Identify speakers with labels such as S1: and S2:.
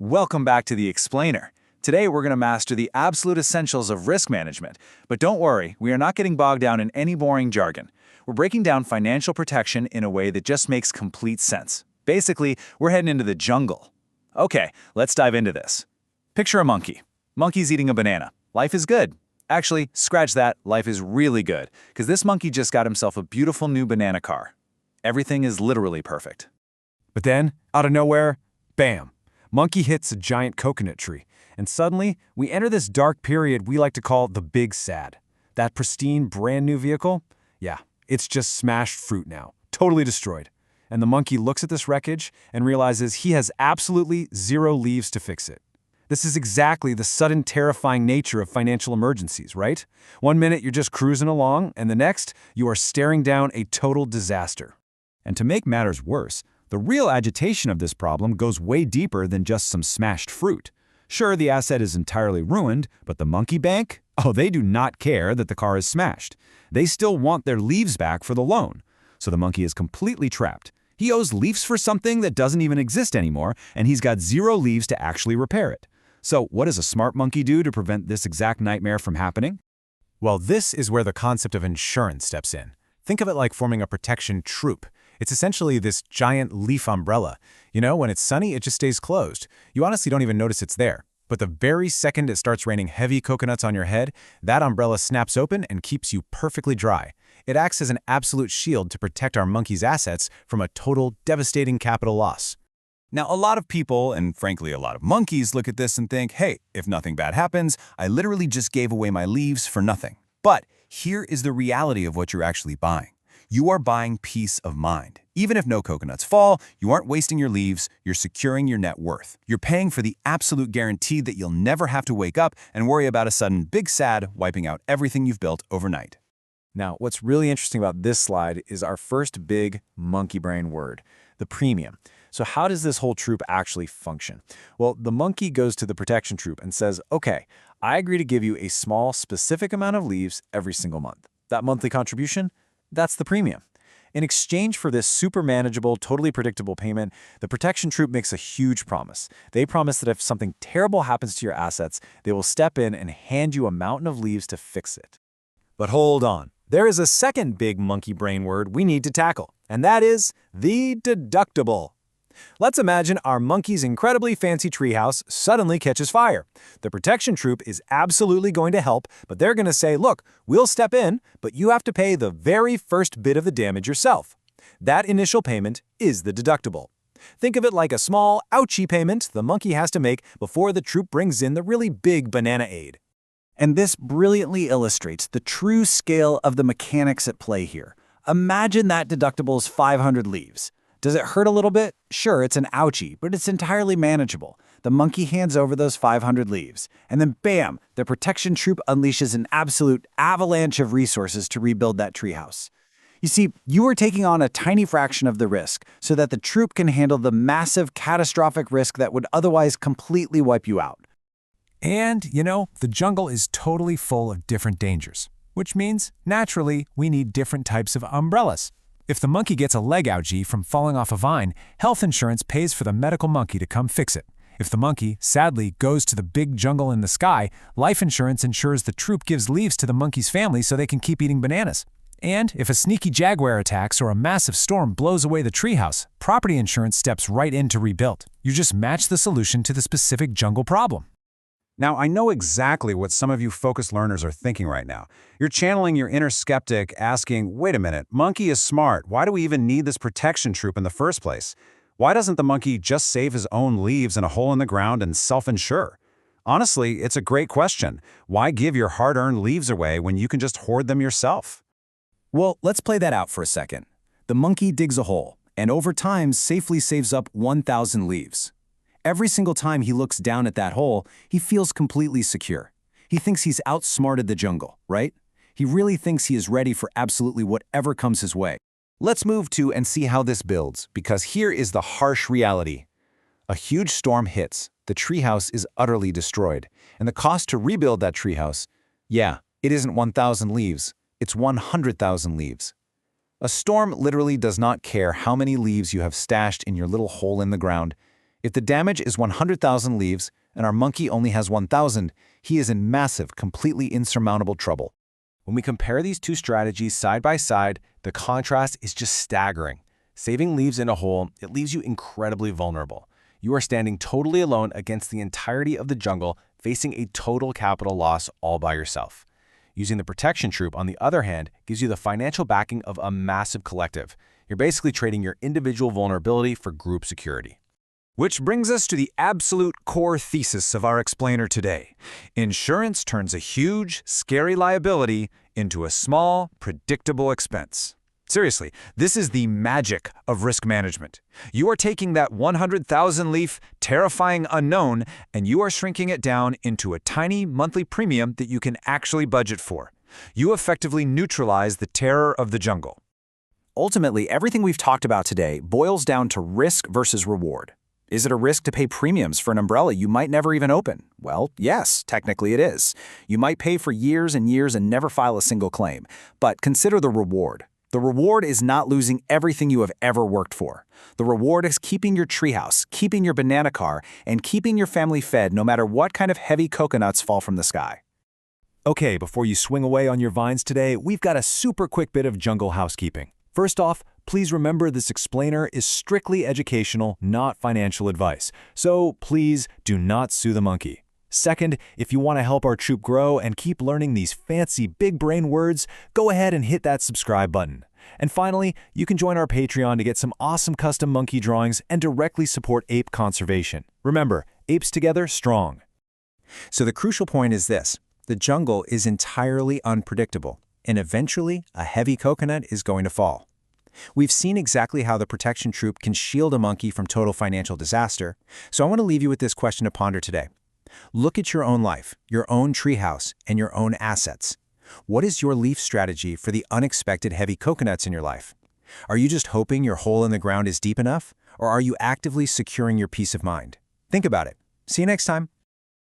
S1: Welcome back to The Explainer. Today we're going to master the absolute essentials of risk management. But don't worry, we are not getting bogged down in any boring jargon. We're breaking down financial protection in a way that just makes complete sense. Basically, we're heading into the jungle. Okay, let's dive into this. Picture a monkey. Monkey's eating a banana. Life is good. Actually, scratch that, life is really good, because this monkey just got himself a beautiful new banana car. Everything is literally perfect.
S2: But then, out of nowhere, bam! Monkey hits a giant coconut tree, and suddenly, we enter this dark period we like to call the big sad. That pristine, brand new vehicle? Yeah, it's just smashed fruit now, totally destroyed. And the monkey looks at this wreckage and realizes he has absolutely zero leaves to fix it. This is exactly the sudden, terrifying nature of financial emergencies, right? One minute you're just cruising along, and the next, you are staring down a total disaster.
S3: And to make matters worse, the real agitation of this problem goes way deeper than just some smashed fruit. Sure, the asset is entirely ruined, but the monkey bank? Oh, they do not care that the car is smashed. They still want their leaves back for the loan. So the monkey is completely trapped. He owes leaves for something that doesn't even exist anymore, and he's got zero leaves to actually repair it. So what does a smart monkey do to prevent this exact nightmare from happening?
S2: Well, this is where the concept of insurance steps in. Think of it like forming a protection troop. It's essentially this giant leaf umbrella. You know, when it's sunny, it just stays closed. You honestly don't even notice it's there. But the very second it starts raining heavy coconuts on your head, that umbrella snaps open and keeps you perfectly dry. It acts as an absolute shield to protect our monkey's assets from a total, devastating capital loss.
S3: Now, a lot of people, and frankly a lot of monkeys, look at this and think, hey, if nothing bad happens, I literally just gave away my leaves for nothing. But here is the reality of what you're actually buying. You are buying peace of mind. Even if no coconuts fall, you aren't wasting your leaves, you're securing your net worth. You're paying for the absolute guarantee that you'll never have to wake up and worry about a sudden big sad wiping out everything you've built overnight.
S1: Now, what's really interesting about this slide is our first big monkey brain word, the premium. So how does this whole troop actually function? Well, the monkey goes to the protection troop and says, okay, I agree to give you a small, specific amount of leaves every single month. That monthly contribution? That's the premium. In exchange for this super manageable, totally predictable payment, the protection troop makes a huge promise. They promise that if something terrible happens to your assets, they will step in and hand you a mountain of leaves to fix it.
S2: But hold on. There is a second big monkey brain word we need to tackle, and that is the deductible. Let's imagine our monkey's incredibly fancy treehouse suddenly catches fire. The protection troop is absolutely going to help, but they're going to say, look, we'll step in, but you have to pay the very first bit of the damage yourself. That initial payment is the deductible. Think of it like a small ouchie payment the monkey has to make before the troop brings in the really big banana aid.
S1: And this brilliantly illustrates the true scale of the mechanics at play here. Imagine that deductible's 500 leaves. Does it hurt a little bit? Sure, it's an ouchie, but it's entirely manageable. The monkey hands over those 500 leaves, and then bam, the protection troop unleashes an absolute avalanche of resources to rebuild that treehouse. You see, you are taking on a tiny fraction of the risk so that the troop can handle the massive, catastrophic risk that would otherwise completely wipe you out.
S2: And, you know, the jungle is totally full of different dangers, which means, naturally, we need different types of umbrellas. If the monkey gets a leg ouchie from falling off a vine, health insurance pays for the medical monkey to come fix it. If the monkey, sadly, goes to the big jungle in the sky, life insurance ensures the troop gives leaves to the monkey's family so they can keep eating bananas. And if a sneaky jaguar attacks or a massive storm blows away the treehouse, property insurance steps right in to rebuild. You just match the solution to the specific jungle problem.
S3: Now, I know exactly what some of you focused learners are thinking right now. You're channeling your inner skeptic, asking, wait a minute, monkey is smart. Why do we even need this protection troop in the first place? Why doesn't the monkey just save his own leaves in a hole in the ground and self-insure? Honestly, it's a great question. Why give your hard-earned leaves away when you can just hoard them yourself?
S1: Well, let's play that out for a second. The monkey digs a hole, and over time safely saves up 1,000 leaves. Every single time he looks down at that hole, he feels completely secure. He thinks he's outsmarted the jungle, right? He really thinks he is ready for absolutely whatever comes his way.
S3: Let's move to and see how this builds, because here is the harsh reality. A huge storm hits, the treehouse is utterly destroyed, and the cost to rebuild that treehouse, yeah, it isn't 1,000 leaves, it's 100,000 leaves. A storm literally does not care how many leaves you have stashed in your little hole in the ground.
S1: If the damage is 100,000 leaves and our monkey only has 1,000, he is in massive, completely insurmountable trouble. When we compare these two strategies side by side, the contrast is just staggering. Saving leaves in a hole, it leaves you incredibly vulnerable. You are standing totally alone against the entirety of the jungle, facing a total capital loss all by yourself. Using the protection troop, on the other hand, gives you the financial backing of a massive collective. You're basically trading your individual vulnerability for group security.
S3: Which brings us to the absolute core thesis of our explainer today. Insurance turns a huge, scary liability into a small, predictable expense. Seriously, this is the magic of risk management. You are taking that 100,000-leaf, terrifying unknown, and you are shrinking it down into a tiny monthly premium that you can actually budget for. You effectively neutralize the terror of the jungle.
S1: Ultimately, everything we've talked about today boils down to risk versus reward. Is it a risk to pay premiums for an umbrella you might never even open? Well, yes, technically it is. You might pay for years and years and never file a single claim. But consider the reward. The reward is not losing everything you have ever worked for. The reward is keeping your treehouse, keeping your banana car, and keeping your family fed no matter what kind of heavy coconuts fall from the sky.
S2: Okay, before you swing away on your vines today, we've got a super quick bit of jungle housekeeping. First off, please remember this explainer is strictly educational, not financial advice. So please do not sue the monkey. Second, if you want to help our troop grow and keep learning these fancy big brain words, go ahead and hit that subscribe button. And finally, you can join our Patreon to get some awesome custom monkey drawings and directly support ape conservation. Remember, apes together strong.
S1: So the crucial point is this: the jungle is entirely unpredictable, and eventually a heavy coconut is going to fall. We've seen exactly how the protection troop can shield a monkey from total financial disaster, so I want to leave you with this question to ponder today. Look at your own life, your own treehouse, and your own assets. What is your leaf strategy for the unexpected heavy coconuts in your life? Are you just hoping your hole in the ground is deep enough, or are you actively securing your peace of mind? Think about it. See you next time.